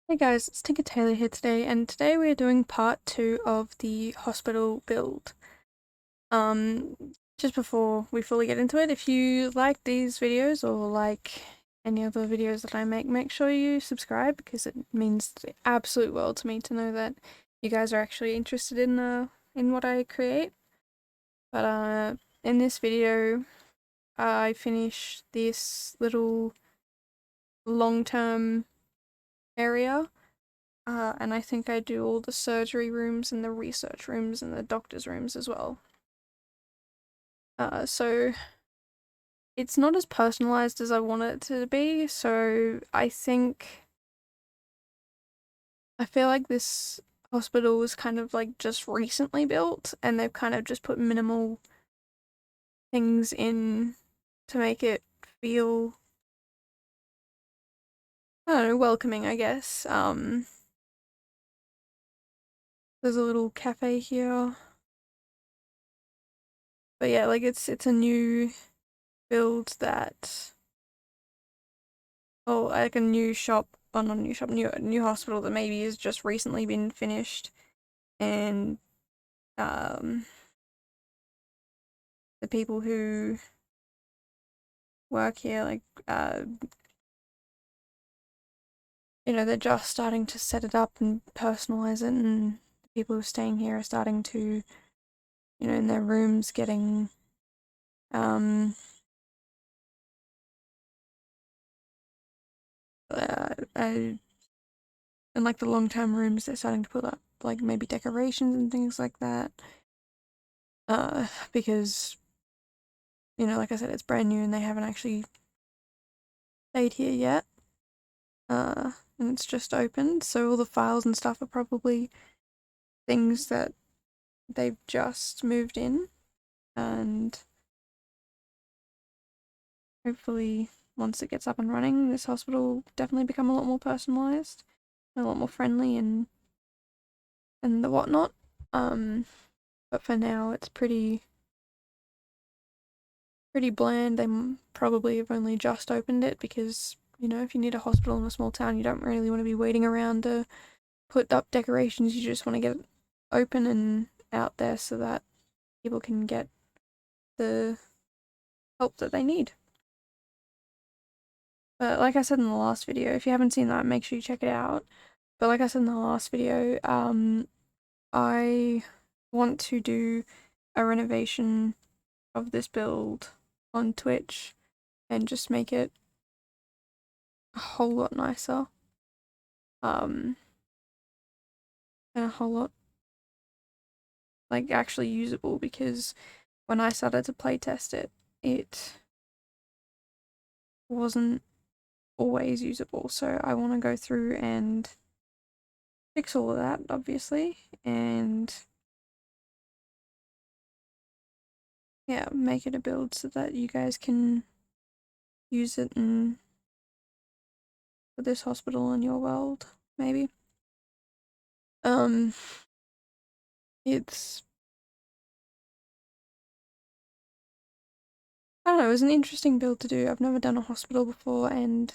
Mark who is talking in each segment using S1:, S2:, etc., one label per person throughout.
S1: Hey guys, it's Tinker Taylor here today, and today we're doing part 2 of the hospital build. Um, just before we fully get into it, if you like these videos or like any other videos that I make sure you subscribe because it means the absolute world to me to know that you guys are actually interested in what I create. But in this video, I finished this little long-term area. And I think I do all the surgery rooms and the research rooms and the doctor's rooms as well. So it's not as personalized as I want it to be, so I feel like this hospital was kind of like just recently built and they've kind of just put minimal things in to make it feel, I don't know, welcoming, I guess. There's a little cafe here. But yeah, like it's a new build that, oh, like a new shop, well, not a new shop, new hospital that maybe has just recently been finished, and um, the people who work here, like, they're just starting to set it up and personalize it, and the people who are staying here are starting to, in their rooms getting, um, and like the long-term rooms, they're starting to put up like maybe decorations and things like that, because like I said, it's brand new and they haven't actually stayed here yet. And it's just opened, so all the files and stuff are probably things that they've just moved in, and hopefully once it gets up and running, this hospital will definitely become a lot more personalized, and a lot more friendly and the whatnot. But for now, it's pretty bland. They probably have only just opened it because if you need a hospital in a small town, you don't really want to be waiting around to put up decorations. You just want to get it open and out there so that people can get the help that they need. But like I said in the last video, if you haven't seen that, make sure you check it out. But like I said in the last video, I want to do a renovation of this build on Twitch and just make it a whole lot nicer. And a whole lot like actually usable, because when I started to playtest it, it wasn't always usable. So I want to go through and fix all of that, obviously, and yeah, make it a build so that you guys can use it in for this hospital in your world, maybe. Um, it's I don't know, it was an interesting build to do. I've never done a hospital before, and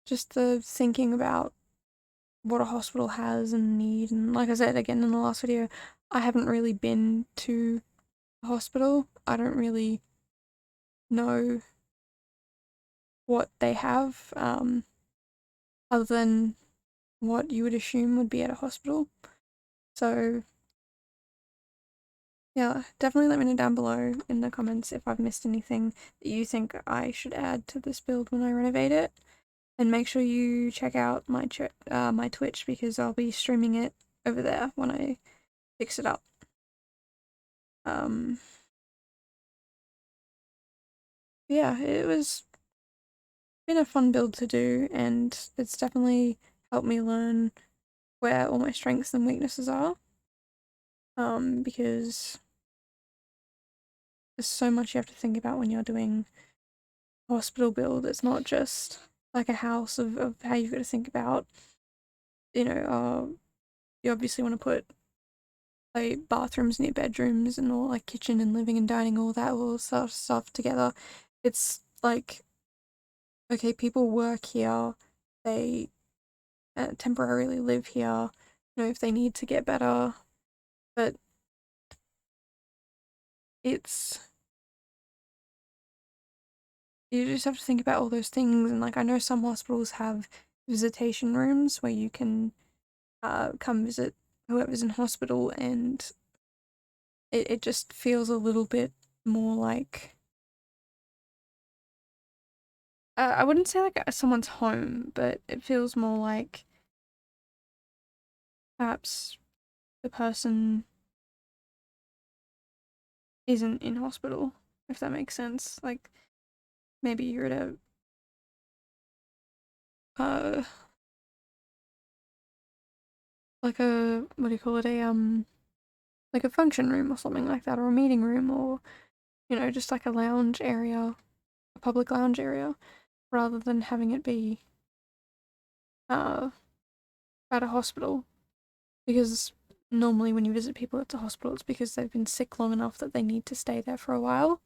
S1: just the thinking about what a hospital has and need, and like I said again in the last video, I haven't really been to a hospital. I don't really know what they have, other than what you would assume would be at a hospital. So yeah, definitely let me know down below in the comments if I've missed anything that you think I should add to this build when I renovate it. And make sure you check out my Twitch, because I'll be streaming it over there when I fix it up. Um, yeah, it was been a fun build to do, and it's definitely helped me learn where all my strengths and weaknesses are. Because there's so much you have to think about when you're doing a hospital build. It's not just like a house of how you've got to think about, you obviously want to put like bathrooms near bedrooms and all, like kitchen and living and dining, all that all sort of stuff together. It's like, okay, people work here, they temporarily live here, you know, if they need to get better. But it's, you just have to think about all those things. And like, I know some hospitals have visitation rooms where you can come visit whoever's in hospital, and it just feels a little bit more like, I wouldn't say like someone's home, but it feels more like perhaps the person isn't in hospital, if that makes sense. Like, maybe you're at uh like a, what do you call it, a like a function room or something like that, or a meeting room, or, you know, just like a lounge area, a public lounge area, rather than having it be uh at a hospital. Because normally when you visit people at the hospital, it's because they've been sick long enough that they need to stay there for a while,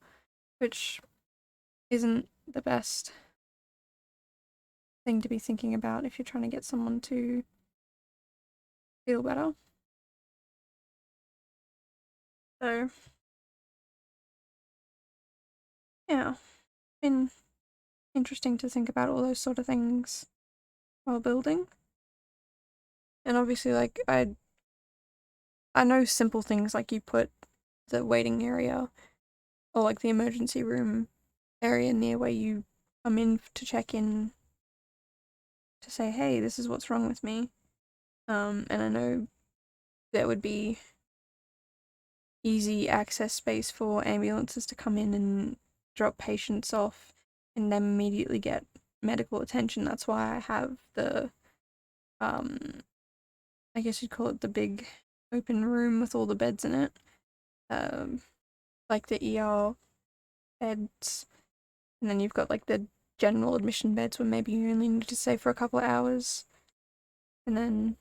S1: which isn't the best thing to be thinking about if you're trying to get someone to feel better. So, yeah, been interesting to think about all those sort of things while building. And obviously, like, I know simple things like you put the waiting area or like the emergency room area near where you come in to check in to say, hey, this is what's wrong with me. And I know there would be easy access space for ambulances to come in and drop patients off and then immediately get medical attention. That's why I have the, I guess you'd call it the big open room with all the beds in it. Um, like the ER beds, and then you've got like the general admission beds where maybe you only need to stay for a couple of hours, and then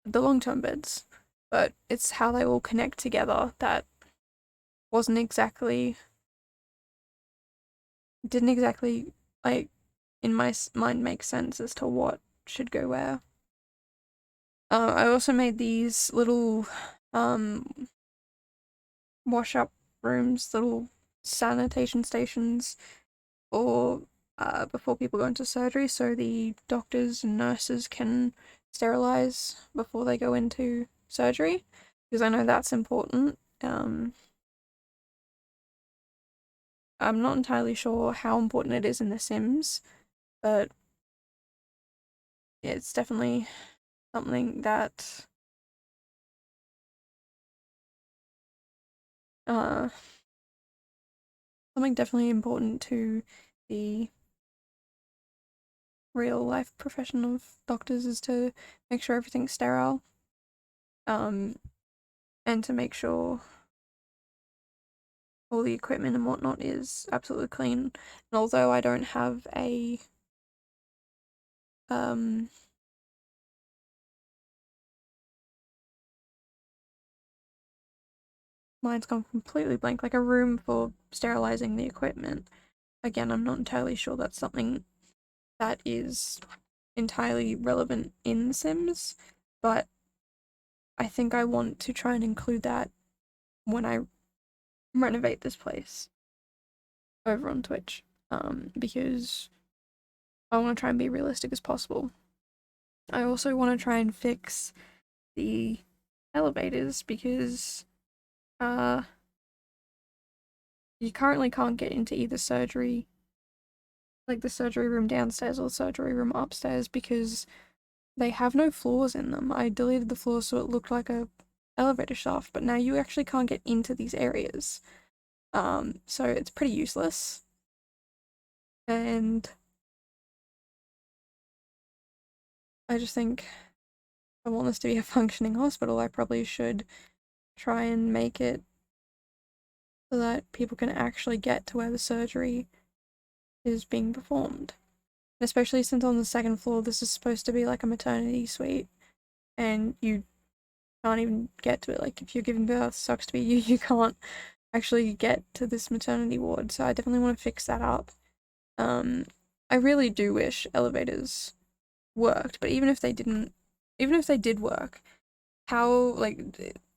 S1: the long-term beds. But it's how they all connect together that wasn't exactly, didn't exactly, like, in my mind make sense as to what should go where. I also made these little wash up rooms, little sanitation stations, or before people go into surgery, so the doctors and nurses can sterilize before they go into surgery, because I know that's important. I'm not entirely sure how important it is in The Sims, but it's definitely something that uh something definitely important to the real life profession of doctors, is to make sure everything's sterile, um and to make sure all the equipment and whatnot is absolutely clean. And although I don't have a um mine's gone completely blank, like a room for sterilizing the equipment. Again, I'm not entirely sure that's something that is entirely relevant in Sims, but I think I want to try and include that when I renovate this place over on Twitch, because I want to try and be realistic as possible. I also want to try and fix the elevators, because uh you currently can't get into either surgery, like the surgery room downstairs or the surgery room upstairs, because they have no floors in them. I deleted the floors so it looked like a elevator shaft, but now you actually can't get into these areas. So it's pretty useless. And I just think if I want this to be a functioning hospital, I probably should try and make it so that people can actually get to where the surgery is being performed. Especially since on the second floor this is supposed to be like a maternity suite, and you can't even get to it. Like, if you're giving birth, sucks to be you, you can't actually get to this maternity ward, so I definitely want to fix that up. I really do wish elevators worked, but even if they did work, how, like,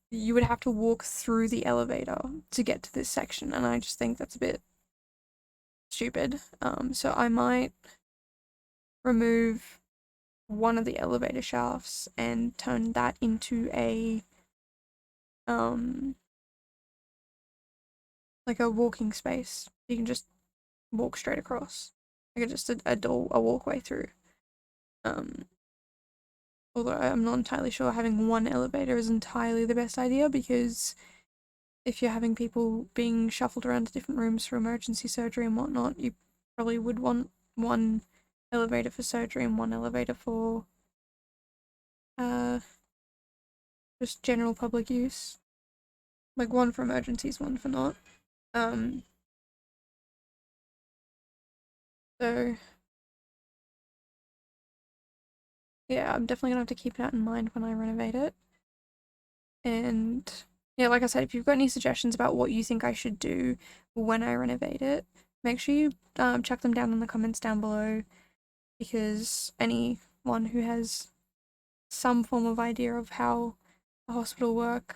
S1: you would have to walk through the elevator to get to this section, and I just think that's a bit stupid. So I might remove one of the elevator shafts and turn that into a like a walking space. You can just walk straight across. Like just a door, a walkway through. Um, Although I'm not entirely sure having one elevator is entirely the best idea, because if you're having people being shuffled around to different rooms for emergency surgery and whatnot, you probably would want one elevator for surgery and one elevator for just general public use. Like one for emergencies, one for not. So yeah, I'm definitely gonna have to keep that in mind when I renovate it. And yeah, like I said, if you've got any suggestions about what you think I should do when I renovate it, make sure you chuck them down in the comments down below, because anyone who has some form of idea of how a hospital works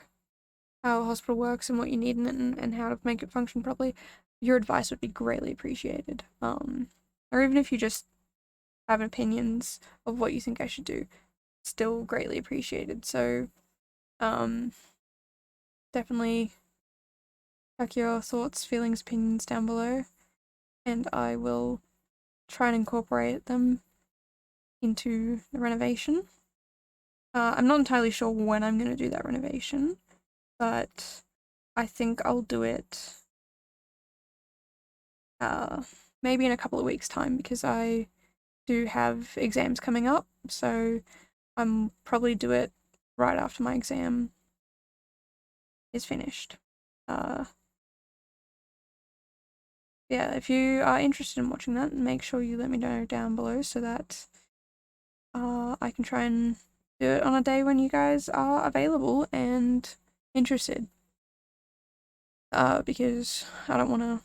S1: and what you need in it, and how to make it function properly, your advice would be greatly appreciated. Or even if you just have opinions of what you think I should do, still greatly appreciated. So, definitely chuck your thoughts, feelings, opinions down below, and I will try and incorporate them into the renovation. I'm not entirely sure when I'm going to do that renovation, but I think I'll do it maybe in a couple of weeks' time, because I do have exams coming up, so I'm probably do it right after my exam is finished. Yeah, if you are interested in watching that, make sure you let me know down below so that I can try and do it on a day when you guys are available and interested. Because I don't want to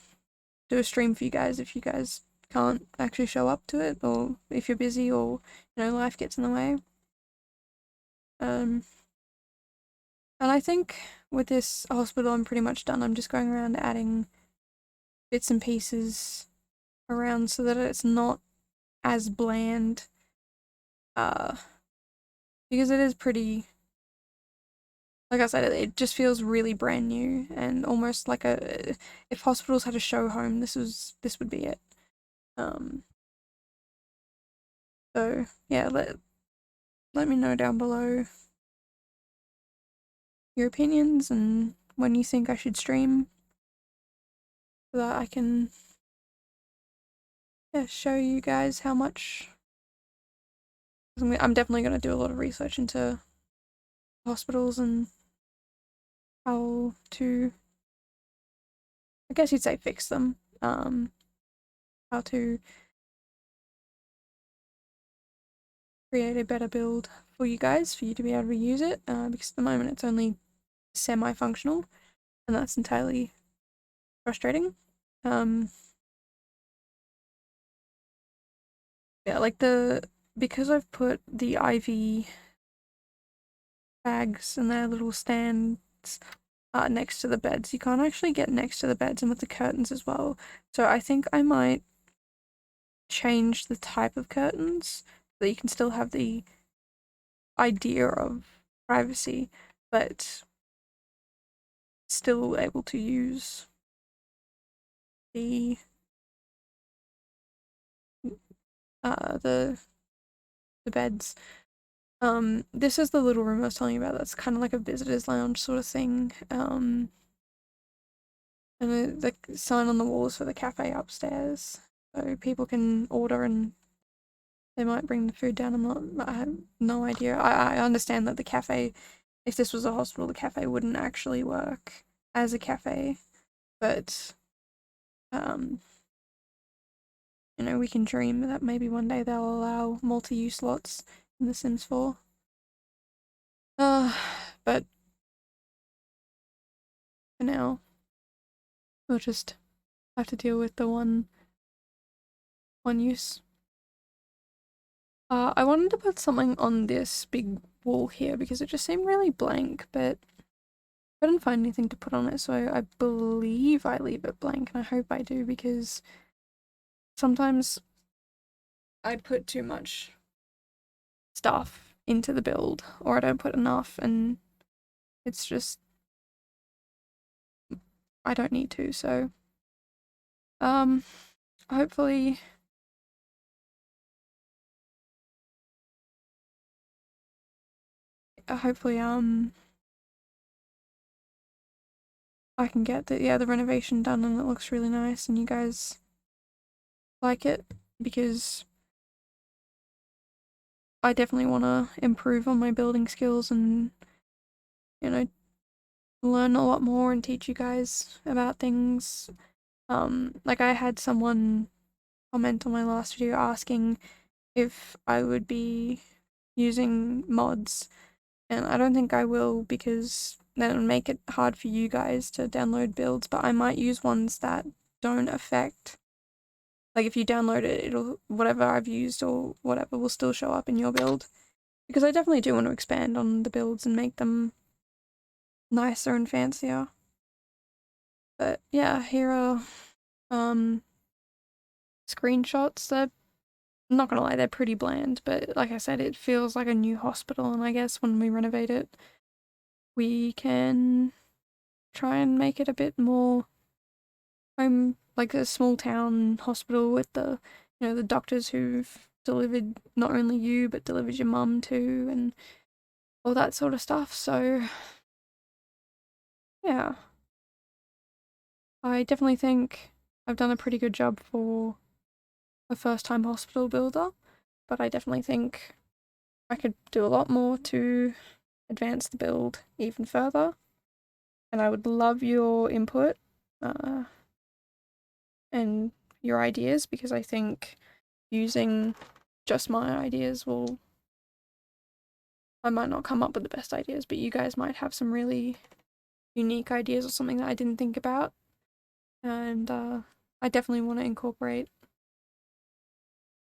S1: do a stream for you guys if you guys can't actually show up to it, or if you're busy, or life gets in the way. And I think with this hospital I'm pretty much done. I'm just going around adding bits and pieces around so that it's not as bland, because it is pretty, like I said, it just feels really brand new, and almost like if hospitals had a show home, this would be it. So yeah, let me know down below your opinions and when you think I should stream, so that I can show you guys how much. I'm definitely going to do a lot of research into hospitals and how to, I guess you'd say, fix them. How to create a better build for you guys, for you to be able to use it, because at the moment it's only semi-functional, and that's entirely frustrating. Yeah, like because I've put the IV bags and their little stands next to the beds, you can't actually get next to the beds, and with the curtains as well. So I think I might change the type of curtains so that you can still have the idea of privacy, but still able to use the the beds. This is the little room I was telling you about. That's kind of like a visitor's lounge sort of thing. And the sign on the wall is for the cafe upstairs, so people can order and they might bring the food down. I have no idea. I understand that the cafe, if this was a hospital, the cafe wouldn't actually work as a cafe, but we can dream that maybe one day they'll allow multi-use lots in The Sims 4. But for now, we'll just have to deal with the one use. I wanted to put something on this big wall here because it just seemed really blank, but I didn't find anything to put on it, so I believe I leave it blank, and I hope I do because sometimes I put too much stuff into the build, or I don't put enough, and it's just I don't need to, so hopefully I can get the renovation done and it looks really nice and you guys like it, because I definitely want to improve on my building skills and, you know, learn a lot more and teach you guys about things. Like I had someone comment on my last video asking if I would be using mods, and I don't think I will because then it'll make it hard for you guys to download builds, but I might use ones that don't affect, like if you download it, it'll, whatever I've used or whatever will still show up in your build, because I definitely do want to expand on the builds and make them nicer and fancier. But yeah, here are screenshots. They're, I'm not gonna lie, they're pretty bland, but like I said, it feels like a new hospital, and I guess when we renovate it, we can try and make it a bit more home, like a small town hospital with the, you know, the doctors who've delivered not only you, but delivered your mum too, and all that sort of stuff. So, yeah. I definitely think I've done a pretty good job for a first-time hospital builder, but I definitely think I could do a lot more to advance the build even further, and I would love your input and your ideas, because I think using just my ideas will, I might not come up with the best ideas, but you guys might have some really unique ideas or something that I didn't think about, and I definitely want to incorporate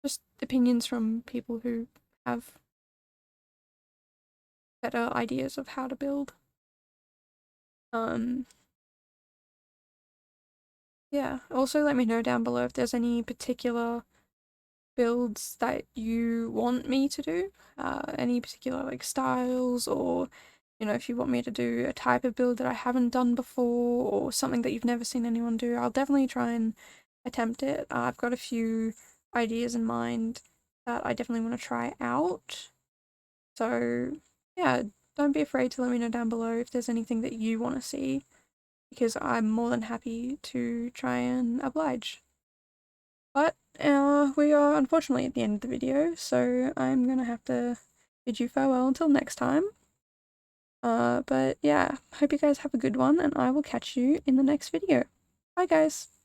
S1: just opinions from people who have better ideas of how to build. Yeah, also let me know down below if there's any particular builds that you want me to do, any particular like styles, or you know, if you want me to do a type of build that I haven't done before or something that you've never seen anyone do. I'll definitely try and attempt it. I've got a few ideas in mind that I definitely want to try out, so yeah, don't be afraid to let me know down below if there's anything that you want to see, because I'm more than happy to try and oblige. But we are unfortunately at the end of the video, so I'm gonna have to bid you farewell until next time. But yeah, hope you guys have a good one, and I will catch you in the next video. Bye guys!